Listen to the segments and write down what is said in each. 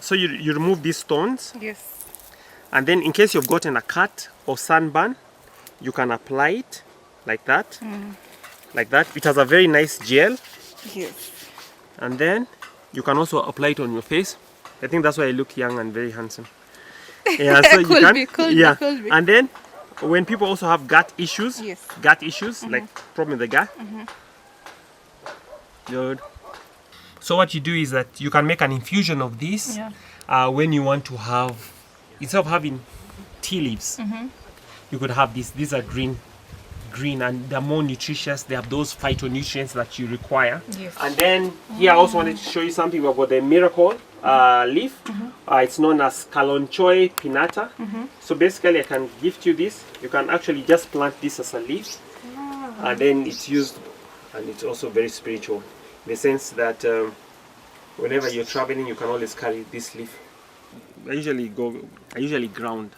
So you remove these stones. Yes. And then in case you've gotten a cut or sunburn, you can apply it like that. Like that. It has a very nice gel. Yes. And then you can also apply it on your face. I think that's why I look young and very handsome. Yeah, so you can. Could be. And then when people also have gut issues, Yes. like problem with the gut. Good. So what you do is that you can make an infusion of this when you want to have, instead of having tea leaves, you could have this. These are green, and they're more nutritious. They have those phytonutrients that you require. Yes. And then here I also wanted to show you something about the miracle leaf. It's known as Kalonchoi pinnata. So basically I can gift you this. You can actually just plant this as a leaf, and then it's used, and it's also very spiritual in the sense that whenever you're traveling, you can always carry this leaf. I usually ground.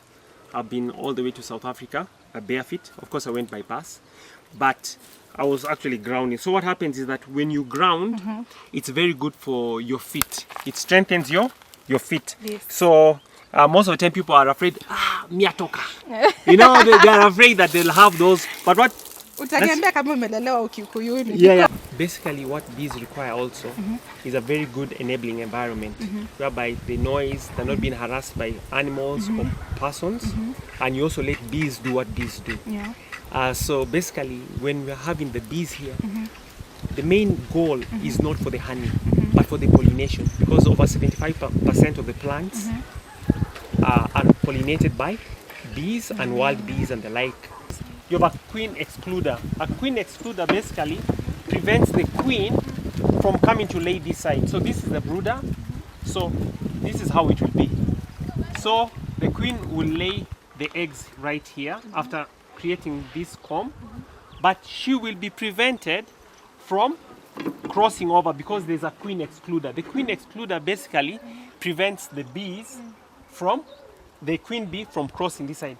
I've been all the way to South Africa barefoot. Of course I went by bus, but I was actually grounding. So what happens is that when you ground, it's very good for your feet. It strengthens your feet. Yes. So most of the time people are afraid, miatoka. You know, they are afraid that they'll have those. But what? Basically what bees require also is a very good enabling environment whereby the noise, they're not being harassed by animals or persons, and you also let bees do what bees do. So basically when we're having the bees here, the main goal is not for the honey but for the pollination, because over 75% of the plants are pollinated by bees and wild bees and the like. You have a queen excluder. A queen excluder basically prevents the queen from coming to lay this side. So this is the brooder. So this is how it will be. So the queen will lay the eggs right here after creating this comb, but she will be prevented from crossing over because there's a queen excluder. The queen excluder basically prevents the bees from, the queen bee from crossing this side.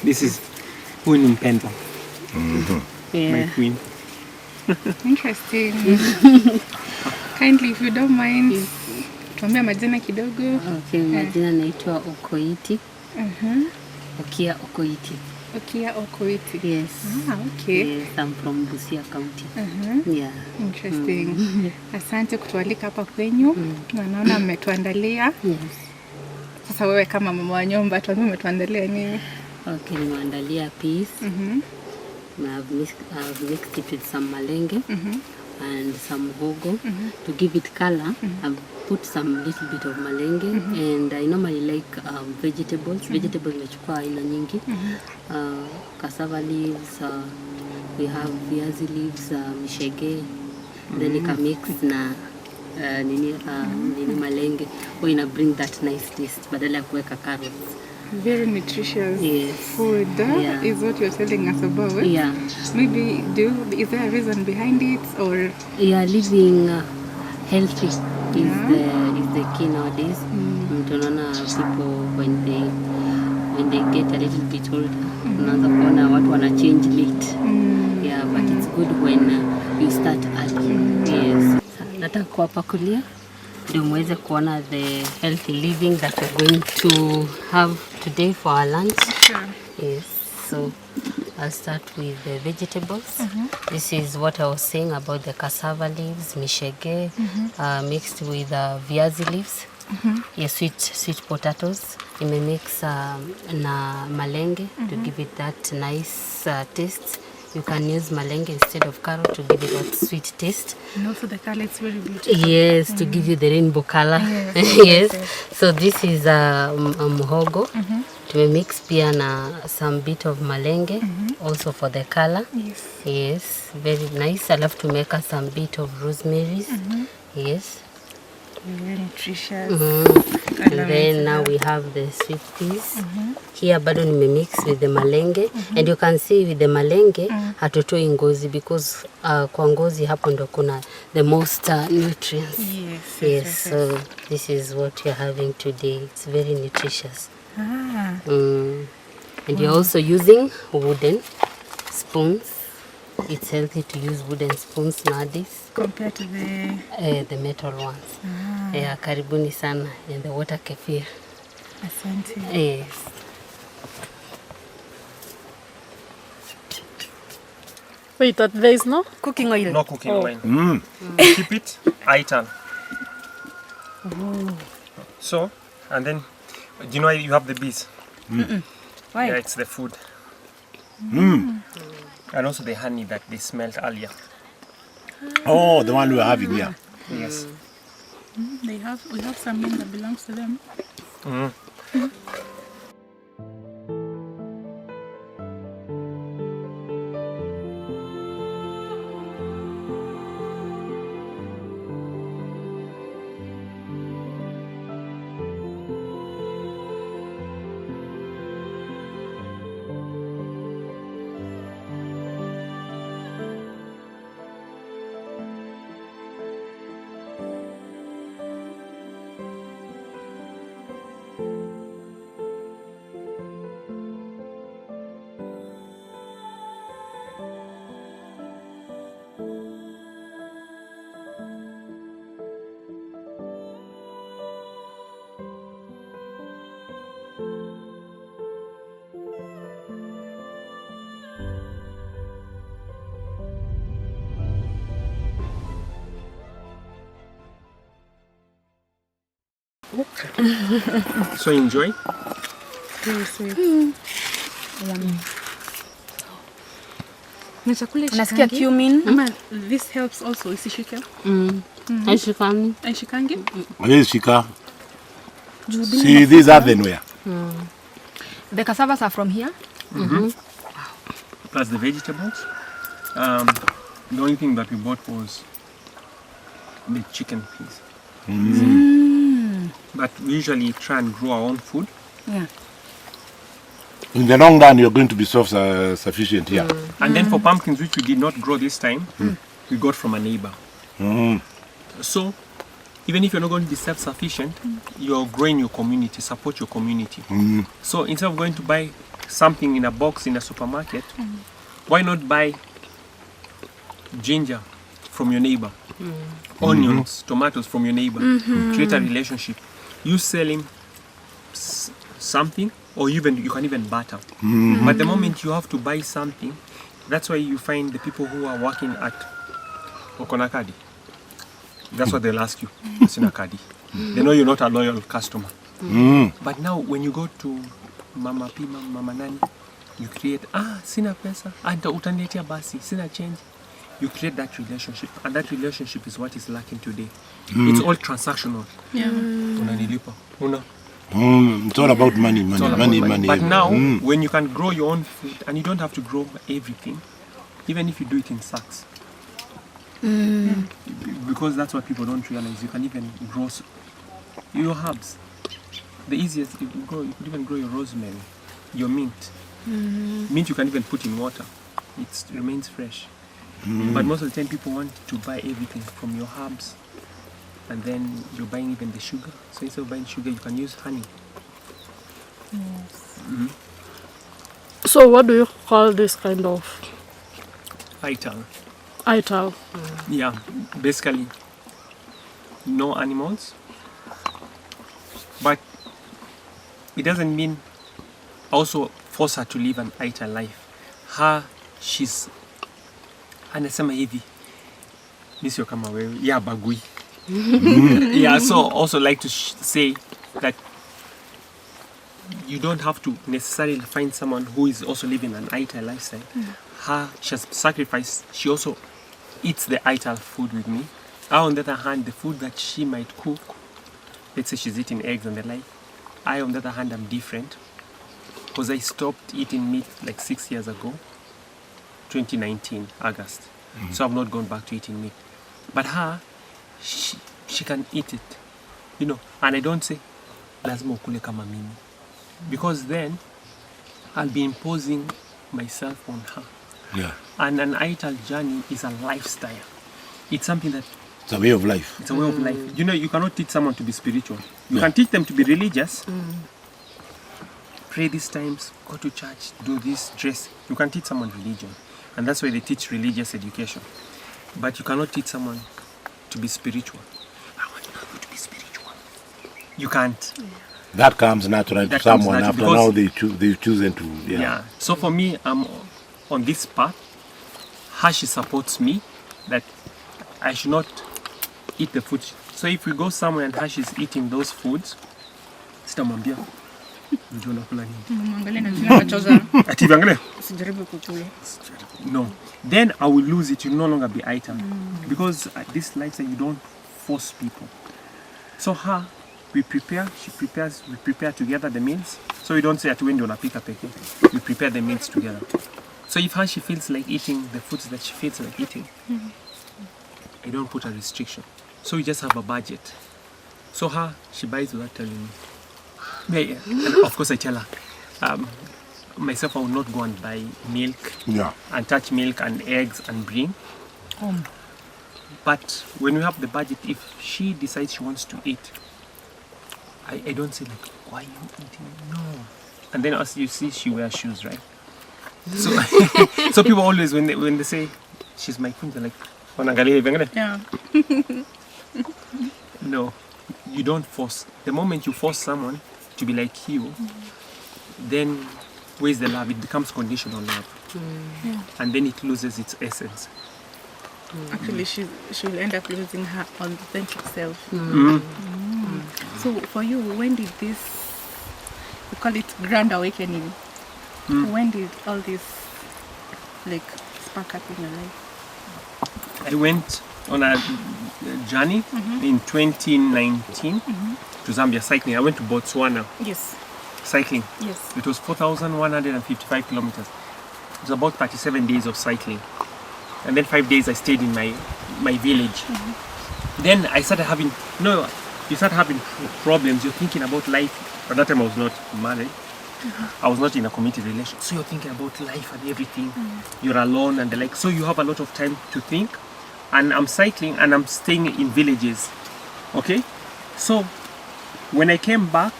This is Queen Mpendwa. My queen. Interesting. Kindly, if you don't mind, tuambie majina kidogo. Okay, majina naitwa Okoiti. Okia Okoiti. Okia Okoiti. Yes. Okay. Yes, I'm from Busia County. Yeah. Interesting. Asante kutualika hapa kwenyu. Naona mmetuandalia. Yes. Sasa wewe kama mama wa nyumba, tuambie umetuandalia nini? Okay, nimeandalia peas. I've mixed it with some malenge and some hogo to give it color. I've put some little bit of malenge and I normally like vegetables. Vegetables nachukua aina nyingi. Cassava leaves, we have viazi leaves, mishege, then nika mix na nini malenge. So ina bring that nice taste badala ya kuweka carrots. Very nutritious food is what you're telling us about. Yeah. Maybe is there a reason behind it, or? Yeah, living healthy is the key nowadays. Tunaona people when they get a little bit older, unaanza kuona watu wana change late. Yeah, but it's good when you start early. Yes. Nataka kuwapakulia ndio muweze kuona the healthy living that we're going to have today for our lunch. Yes, so I'll start with the vegetables. This is what I was saying about the cassava leaves, mishege, mixed with viazi leaves. Yes, sweet potatoes. You may mix na malenge to give it that nice taste. You can use malenge instead of carrot to give it that sweet taste. And also the color is very beautiful. Yes, to give you the rainbow color. Yes. So this is a muhogo. Tumemix pia na some bit of malenge also for the color. Yes, very nice. Alafu tumeweka some bit of rosemary. Yes. Very nutritious. And then now we have the sweet peas. Here bado nimemix with the malenge. And you can see with the malenge hatutoi ngozi because kwa ngozi hapo ndo kuna the most nutrients. Yes. So this is what you're having today. It's very nutritious. And you're also using wooden spoons. It's healthy to use wooden spoons nowadays compared to the metal ones. Yeah, karibuni sana in the water kefir. Asante. Yes. Wait, that there is no Cooking oil. No cooking oil. Keep it itel. So, and then, do you know you have the bees? Why? Yeah, it's the food. And also the honey that they smelled earlier. Oh, the one we are having here. Yes. We have something that belongs to them. So enjoy. Very sweet. Nasikia cumin. This helps also. Isishike. Aishikangi. Yes, Shika. See, these are the where. The cassavas are from here. Plus the vegetables. The only thing that we bought was the chicken peas. But we usually try and grow our own food. Yeah. In the long run, you're going to be self-sufficient here. And then for pumpkins, which we did not grow this time, we got from a neighbor. So, even if you're not going to be self-sufficient, you're growing your community, support your community. So instead of going to buy something in a box in a supermarket, why not buy ginger from your neighbor, onions, tomatoes from your neighbor, create a relationship. You sell him something, or you can even barter. But the moment you have to buy something, that's why you find the people who are working at Okonakadi. That's what they'll ask you, Sinakadi. They know you're not a loyal customer. But now when you go to Mama Pima, Mama Nani, you create, sina pesa, anta utaniletea basi, sina change. You create that relationship, and that relationship is what is lacking today. It's all transactional. Unanilipa, una. It's all about money. But now, when you can grow your own food, and you don't have to grow everything, even if you do it in sacks, because that's what people don't realize. You can even grow your herbs. The easiest, you could even grow your rosemary, your mint. Mint you can even put in water. It remains fresh. But most of the time people want to buy everything from your herbs, and then you're buying even the sugar. So instead of buying sugar, you can use honey. So what do you call this kind of Itel. itel? Yeah, basically no animals. But it doesn't mean also force her to live an itel life. She's anasema hivi, mi sio kama wewe, ya bagui. Yeah, so also like to say that you don't have to necessarily find someone who is also living an itel lifestyle. she has sacrificed, she also eats the ital food with me. On the other hand, the food that she might cook, let's say she's eating eggs and the like, on the other hand, I'm different. Because I stopped eating meat like 6 years ago, 2019, August. So I've not gone back to eating meat. But her, she can eat it. You know, and I don't say, lazima ukule kama mimi. Because then, I'll be imposing myself on her. Yeah. And an ital journey is a lifestyle. It's something that... It's a way of life. It's a way of life. You know, you cannot teach someone to be spiritual. You can teach them to be religious. Pray these times, go to church, do this, dress. You can teach someone religion. And that's why they teach religious education. But you cannot teach someone to be spiritual. I want you to be spiritual. You can't. That comes natural to someone after now they've chosen to. Yeah. So for me, I'm on this path. She supports me that I should not eat the food. So if we go somewhere and Hash is eating those foods, sitamwambia ndio nakula nini. Mwangalie na jina kachoza. Ati angalia. Sijaribu kukula. No. Then I will lose it. You will no longer be item. Because at this lifestyle you don't force people. So we prepare, she prepares, we prepare together the meals. So we don't say at when unapika peke. We prepare the meals together. So if she feels like eating the foods that she feels like eating, I don't put a restriction. So we just have a budget. So she buys without telling me. Yeah. And of course I tell her. Myself, I will not go and buy milk and touch milk and eggs and bring. But when we have the budget, if she decides she wants to eat, I don't say like, why are you eating? No. And then as you see, she wears shoes, right? So so people always, when they say, she's my queen, they're like, Yeah. no, you don't force. The moment you force someone to be like you, then where's the love? It becomes conditional love. Yeah. And then it loses its essence. Actually, she will end up losing her authentic self. So for you, when did this, we call it grand awakening, when did all this like spark up in your life? I went on a journey in 2019 to Zambia cycling. I went to Botswana Yes. cycling. Yes. It was 4,155 kilometers. It was about 37 days of cycling. And then 5 days I stayed in my village. Then I started having, you start having problems. You're thinking about life. At that time I was not married. I was not in a committed relationship. So you're thinking about life and everything. You're alone and the like. So you have a lot of time to think. And I'm cycling and I'm staying in villages. Okay? So when I came back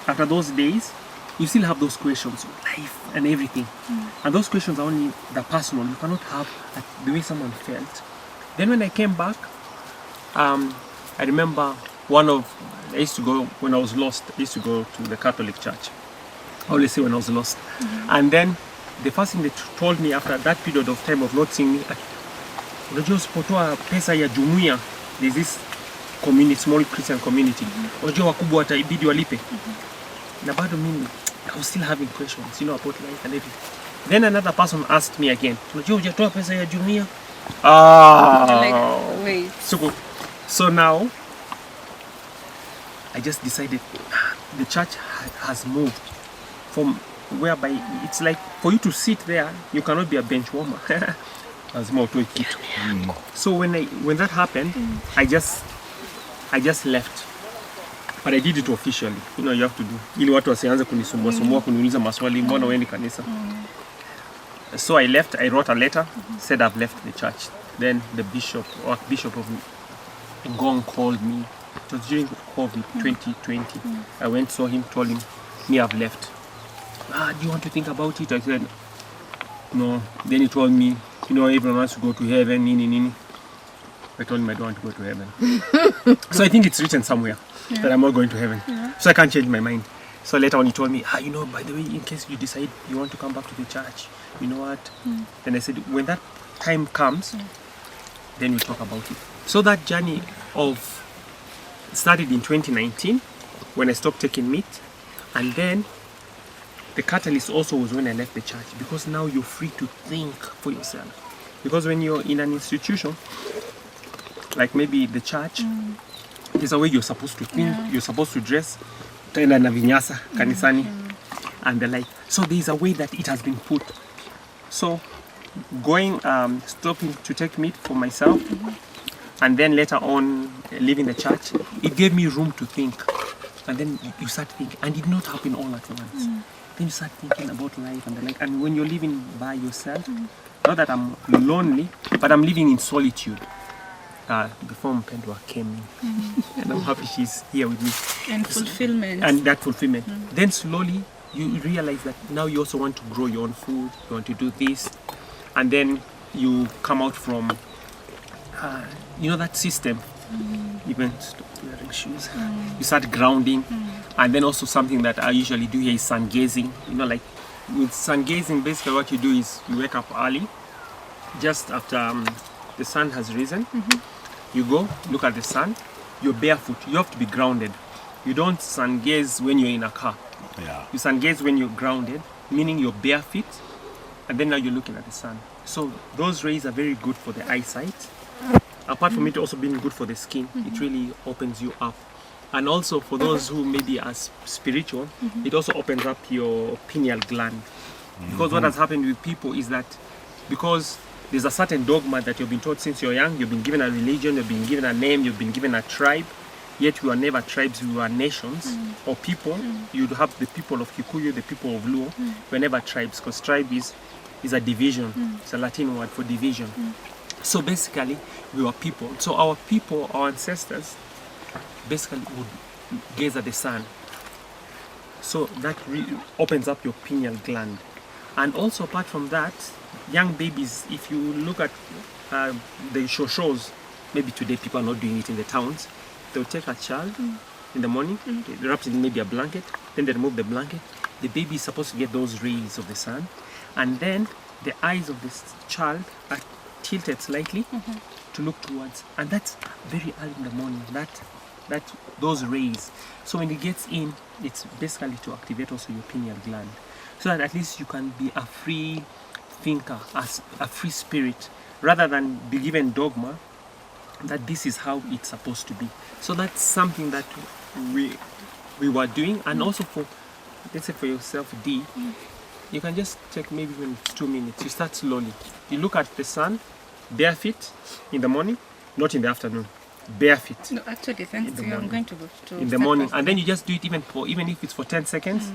after those days, you still have those questions of life and everything. And those questions are only the personal. You cannot have the way someone felt. Then when I came back, I remember I used to go, when I was lost, I used to go to the Catholic church. I always say when I was lost. And then the first thing they told me after that period of time of not seeing me, unajua usipotoa pesa ya jumuiya, there's this community, small Christian community, unajua wakubwa wataibidi walipe. Na bado mimi, I was still having questions, about life and everything. Then another person asked me again, unajua hujatoa pesa ya jumuiya? Like, wait. So now, I just decided the church has moved from whereby it's like for you to sit there, you cannot be a bench warmer. So when that happened, I just left. But I did it officially. You have to do. Ili watu wasianze kunisumbua kuniuliza maswali, mbona uendi kanisa? So I left. I wrote a letter, said I've left the church. Then the bishop of Ngong called me. It was during COVID 2020. I went, saw him, told him, me I've left. Do you want to think about it? I said, no. Then he told me, everyone wants to go to heaven, nini. I told him I don't want to go to heaven. So I think it's written somewhere that I'm not going to heaven. So I can't change my mind. So later on he told me, by the way, in case you decide you want to come back to the church, you know what? Then I said, when that time comes, then we'll talk about it. So that journey started in 2019 when I stopped taking meat. And then the catalyst also was when I left the church, because now you're free to think for yourself. Because when you're in an institution, like maybe the church, there's a way you're supposed to think, you're supposed to dress, tena na vinyasa kanisani, and the like. So there's a way that it has been put. So going, stopping to take meat for myself, and then later on leaving the church, it gave me room to think. And then you start thinking, and it did not happen all at once. Then you start thinking about life and the like. And when you're living by yourself, not that I'm lonely, but I'm living in solitude. Before Mpendwa came in, and I'm happy she's here with me. And fulfillment. And that fulfillment. Then slowly you realize that now you also want to grow your own food, you want to do this, and then you come out from, that system. Even stop wearing shoes. You start grounding, and then also something that I usually do here is sun gazing. Like with sun gazing, basically what you do is you wake up early, just after the sun has risen. You go look at the sun. You're barefoot. You have to be grounded. You don't sun gaze when you're in a car. Yeah. You sun gaze when you're grounded, meaning you're bare feet, and then now you're looking at the sun. So those rays are very good for the eyesight. Apart from it also being good for the skin, it really opens you up. And also for those who maybe are spiritual, it also opens up your pineal gland. Because what has happened with people is that because there's a certain dogma that you've been taught since you're young, you've been given a religion, you've been given a name, you've been given a tribe, yet we are never tribes, we are nations or people. You'd have the people of Kikuyu, the people of Luo. We're never tribes, because tribe is a division. It's a Latin word for division. So basically, we were people. So our people, our ancestors, basically would gaze at the sun. So that opens up your pineal gland. And also apart from that, young babies, if you look at the shows, maybe today people are not doing it in the towns, they'll take a child in the morning, they wrap it in maybe a blanket, then they remove the blanket. The baby is supposed to get those rays of the sun, and then the eyes of this child are tilted slightly to look towards, and that's very early in the morning, that those rays. So when it gets in, it's basically to activate also your pineal gland, so that at least you can be a free thinker, as a free spirit, rather than be given dogma that this is how it's supposed to be. So that's something that we were doing. And also for, let's say for yourself, D, you can just take maybe even 2 minutes. You start slowly. You look at the sun, bare feet in the morning, not in the afternoon. Bare feet. No, actually, thanks to you, I'm going to go to in the morning, and then you just do it even if it's for 10 seconds,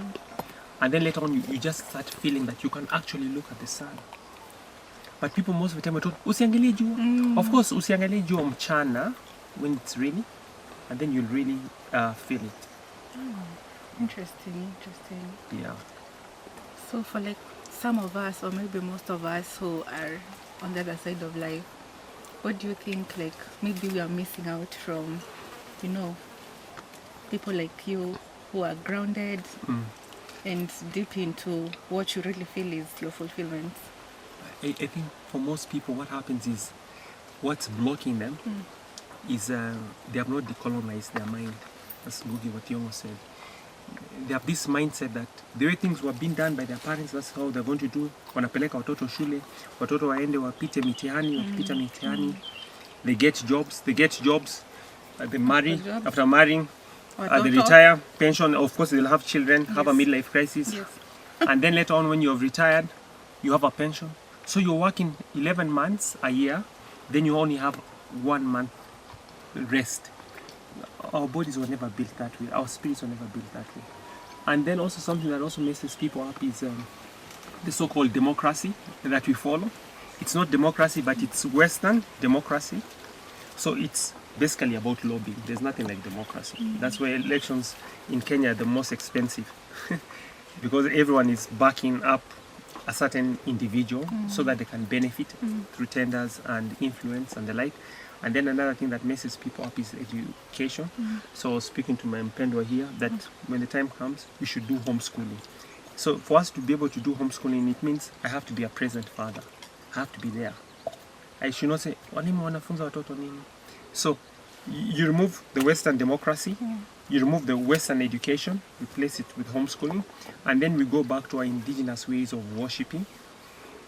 and then later on you just start feeling that you can actually look at the sun. But people most of the time are told, usiangalie jua. Of course, usiangalie jua mchana when it's raining, and then you'll really feel it. Interesting. Yeah. So for like some of us, or maybe most of us who are on the other side of life, what do you think, like, maybe we are missing out from, people like you who are grounded and deep into what you really feel is your fulfillment? I think for most people what happens is, what's blocking them is they have not decolonized their mind. That's Ngugi what Thiongo said. They have this mindset that the way things were being done by their parents, that's how they're going to do. Wanapeleka watoto shule, watoto waende wapite mitihani, wakipita mitihani. They get jobs, they marry, after marrying, they retire, pension, of course they'll have children, have a midlife crisis. Yes. And then later on when you have retired, you have a pension. So you're working 11 months a year, then you only have 1 month rest. Our bodies were never built that way. Our spirits were never built that way. And then also something that also messes people up is the so-called democracy that we follow. It's not democracy, but it's Western democracy. So it's basically about lobbying. There's nothing like democracy. That's why elections in Kenya are the most expensive. Because everyone is backing up a certain individual so that they can benefit through tenders and influence and the like. And then another thing that messes people up is education. So speaking to my Mpendwa here, that when the time comes, we should do homeschooling. So for us to be able to do homeschooling, it means I have to be a present father. I have to be there. I should not say, walimu wanafunza watoto nini? So you remove the Western democracy you remove the Western education, replace it with homeschooling, and then we go back to our indigenous ways of worshipping.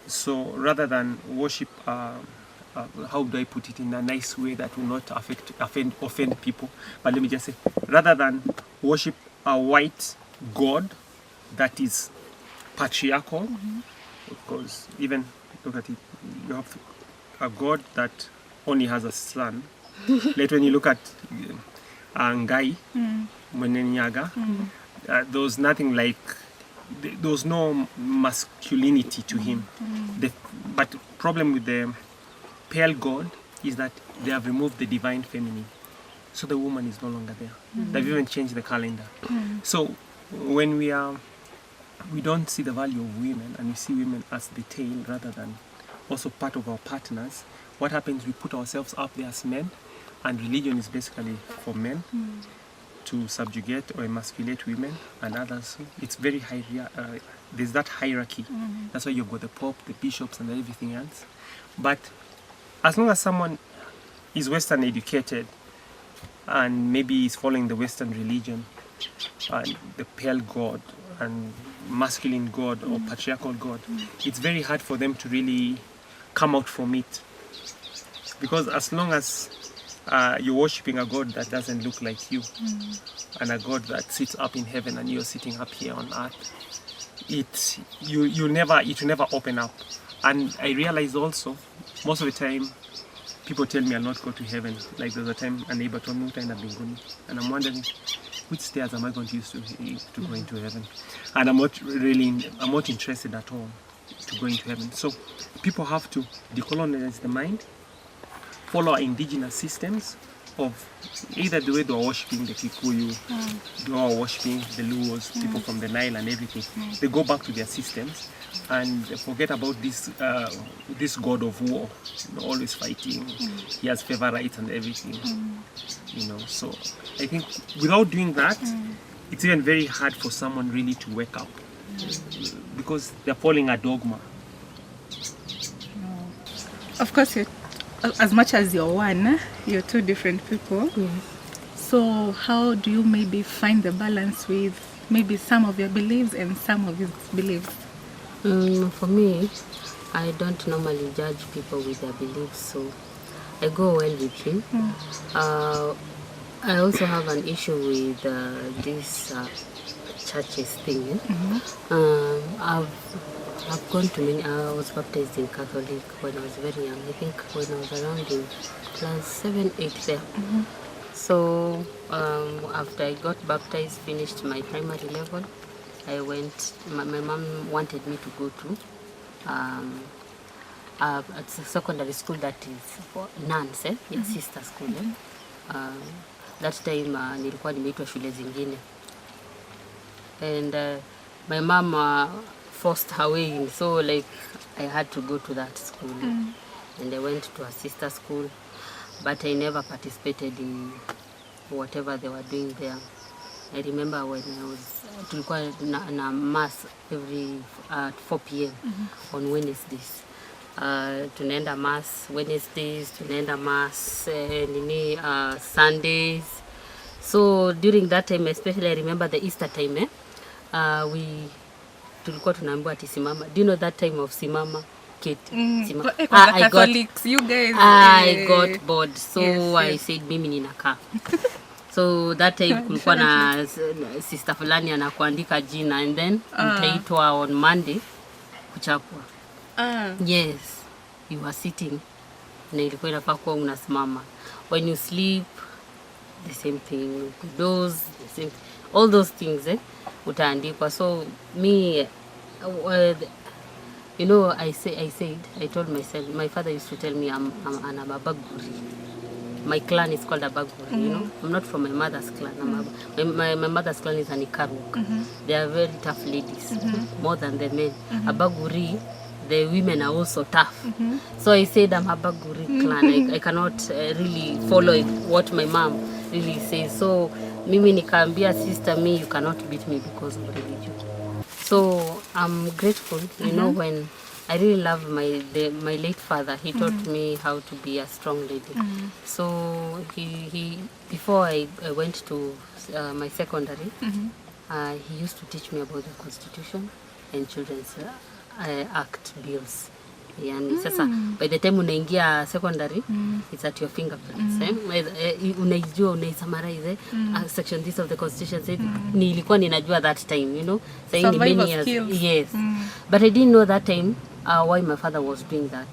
So rather than worship, how do I put it in a nice way that will not offend people? But let me just say, rather than worship a white God that is patriarchal, because even look at it, you have a God that only has a son. Later, when you look at Ngai, Mwenenyaga, there was nothing like, there was no masculinity to him. But the problem with the pale God is that they have removed the divine feminine. So the woman is no longer there. They've even changed the calendar. So when we don't see the value of women, and we see women as the tail rather than also part of our partners, what happens, we put ourselves up there as men, and religion is basically for men to subjugate or emasculate women and others. It's very high, there's that hierarchy. That's why you've got the Pope, the bishops, and everything else. But as long as someone is Western educated and maybe is following the Western religion and the pale God and masculine God or patriarchal God, it's very hard for them to really come out from it. Because as long as you're worshipping a God that doesn't look like you, and a God that sits up in heaven and you're sitting up here on earth, it will never open up. And I realize also, most of the time, people tell me I'll not go to heaven. Like there's a time a neighbor told me, and I'm wondering, which stairs am I going to use to go into heaven? And I'm not interested at all to go into heaven. So people have to decolonize the mind, follow our indigenous systems of either the way they are worshipping the Kikuyu, they are worshipping the Luos, people from the Nile and everything. They go back to their systems and forget about this God of war, always fighting. He has favorites and everything. So I think without doing that, it's even very hard for someone really to wake up because they're following a dogma. Of course, as much as you're one, you're two different people. So how do you maybe find the balance with maybe some of your beliefs and some of his beliefs? For me, I don't normally judge people with their beliefs, so I go well with him. I also have an issue with this churches thing. I've gone to many. I was baptized in Catholic when I was very young. I think when I was around in class 7, 8 there. So after I got baptized, finished my primary level, I went. My mom wanted me to go to a secondary school that is for nuns, sister school. That time nilikuwa nimeitwa shule zingine, and my mom forced her way in, so like I had to go to that school, and I went to a sister school, but I never participated in whatever they were doing there. I remember when I was tulikuwa na mass every 4 p.m. on Wednesdays. Tunaenda mass Wednesdays, tunaenda mass Sundays. So during that time, especially I remember the Easter time, tulikuwa tunaambiwa ati simama. Do you know that time of simama? Simama. I got bored, so yes. I said mimi ninakaa. So that time kulikuwa na sister fulani anakuandika jina, and then utaitwa on Monday kuchapwa. Yes, you are sitting na ilikuwa inafaa kuwa unasimama. When you sleep, the same thing. Those, the same, all those things utaandikwa. So me, I told myself, my father used to tell me I'm an Abaguri. My clan is called Abaguri, I'm not from my mother's clan. My mother's clan is an Ikaruk. They are very tough ladies, more than the men. Abaguri, the women are also tough. So I said I'm Abaguri clan. I cannot really follow what my mom really says. So mimi nikaambia sister, me, you cannot beat me because of religion. So I'm grateful, when I really love my late father. He taught me how to be a strong lady. So he before I went to my secondary, he used to teach me about the Constitution and Children's Act bills. Yani sasa by the time unaingia secondary it's at your fingerprints. Unaijua, unaisamarize section this of the Constitution. Nilikuwa ninajua that time, you know. Saying many years. Skills. Yes. But I didn't know that time why my father was doing that.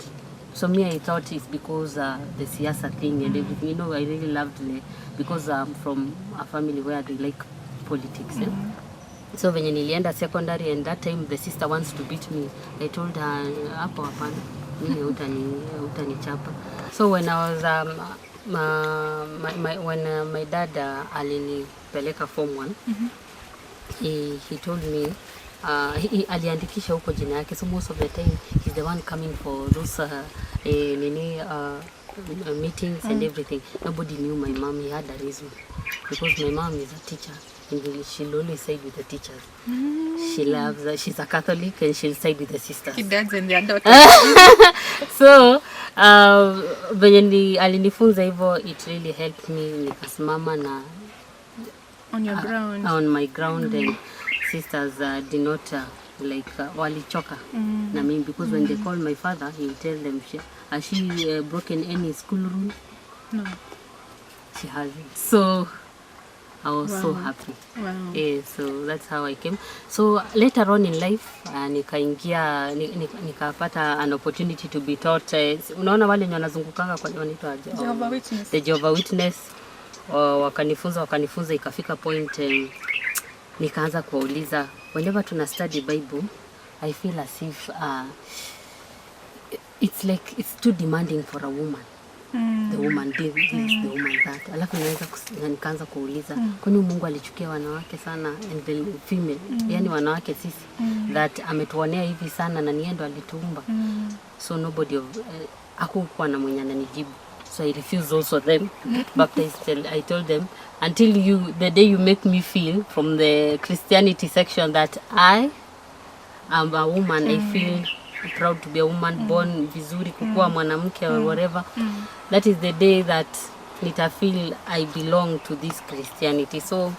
So me, I thought it's because the siasa thing and everything. You know, I really loved it because I'm from a family where they like politics. So when nilienda secondary and that time the sister wants to beat me, I told her, hapo hapana, mimi utanichapa. So when I was when my dad alinipeleka form 1, he told me aliandikisha huko jina yake, so most of the time he's the one coming for those meetings and everything. Nobody knew my mom. He had a reason because my mom is a teacher and she'll always side with the teachers. She loves she's a Catholic and she'll side with the sisters. Dads and their daughters. So venye alinifunza hivyo, it really helped me nikasimama na on your ground. On my ground. And sisters did not walichoka na mimi because when they call my father, he will tell them, has she broken any school rule? No, she hasn't. So I was so happy. Wow. Yeah, so that's how I came. So later on in life nikaingia nikapata an opportunity to be taught. Unaona wale wanazungukanga kwa wanaitwa Jehovah Witness. The Jehovah Witness. Wakanifunza ikafika point nikaanza kuuliza, whenever tuna study Bible, I feel as if it's like it's too demanding for a woman. The woman did this, the woman that. Alafu nikaanza kuuliza, kwani Mungu alichukia wanawake sana and the female, yani wanawake sisi, that ametuonea hivi sana na niye ndo alituumba. So nobody hakukuwa na mwenye ananijibu. So I refused also them to get baptized. I told them, until the day you make me feel from the Christianity section that I am a woman, I feel proud to be a woman, born vizuri, kukua mwanamke or whatever, that is the day that nita feel I belong to this Christianity. So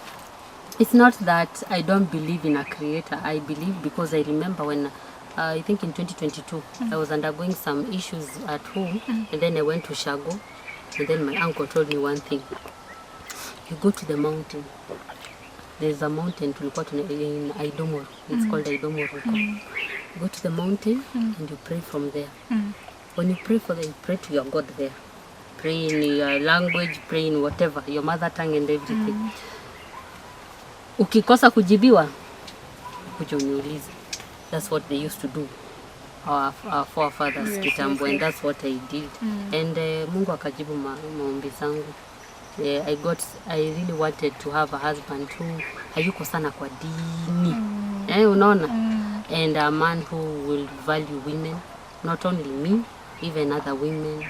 it's not that I don't believe in a creator. I believe because I remember when I think in 2022, I was undergoing some issues at home, and then I went to Shago, and then my uncle told me one thing. You go to the mountain. There's a mountain in Idomoro. It's called Idomoro. You go to the mountain and you pray from there. When you pray for them, you pray to your God there. Pray in your language, pray in whatever, your mother tongue and everything. Ukikosa kujibiwa, kuja uniulize. That's what they used to do, our forefathers kitambo, and that's what I did. And Mungu akajibu maombi zangu. I really wanted to have a husband who hayuko sana kwa dini. Unaona? And a man who will value women, not only me, even other women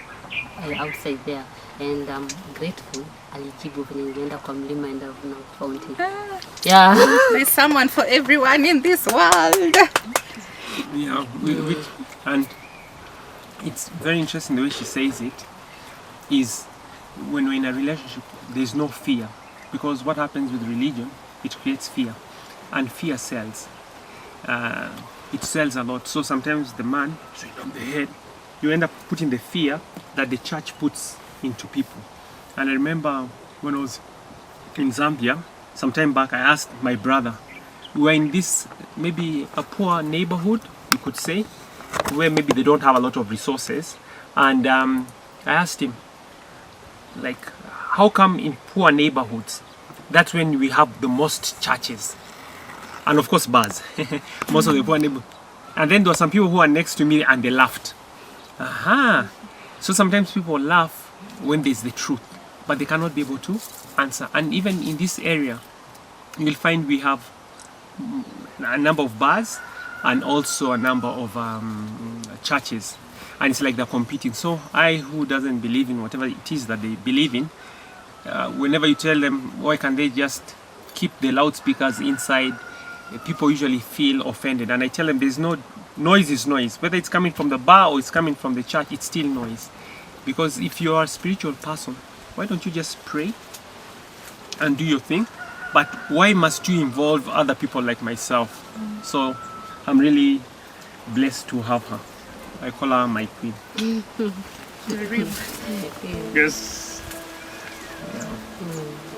outside there. And I'm grateful. Alijibu when nilienda kwa mlima and I've now found him. Yeah. There's someone for everyone in this world. Yeah, and it's very interesting the way she says it, is when we're in a relationship, there's no fear. Because what happens with religion, it creates fear. And fear sells. It sells a lot. So sometimes the man, straight on the head, you end up putting the fear that the church puts into people. And I remember when I was in Zambia, some time back, I asked my brother, we were in this, maybe a poor neighborhood, you could say, where maybe they don't have a lot of resources. And I asked him, like, how come in poor neighborhoods, that's when we have the most churches? And of course bars, most of the poor neighborhoods. And then there were some people who were next to me and they laughed. So sometimes people laugh when there's the truth, but they cannot be able to answer. And even in this area, you'll find we have a number of bars and also a number of churches, and it's like they're competing. So who doesn't believe in whatever it is that they believe in, whenever you tell them why can't they just keep the loudspeakers inside, people usually feel offended. And I tell them there's no noise is noise. Whether it's coming from the bar or it's coming from the church, it's still noise. Because if you are a spiritual person, why don't you just pray and do your thing? But why must you involve other people like myself? So I'm really blessed to have her. I call her my queen. The real. Yes. Mm.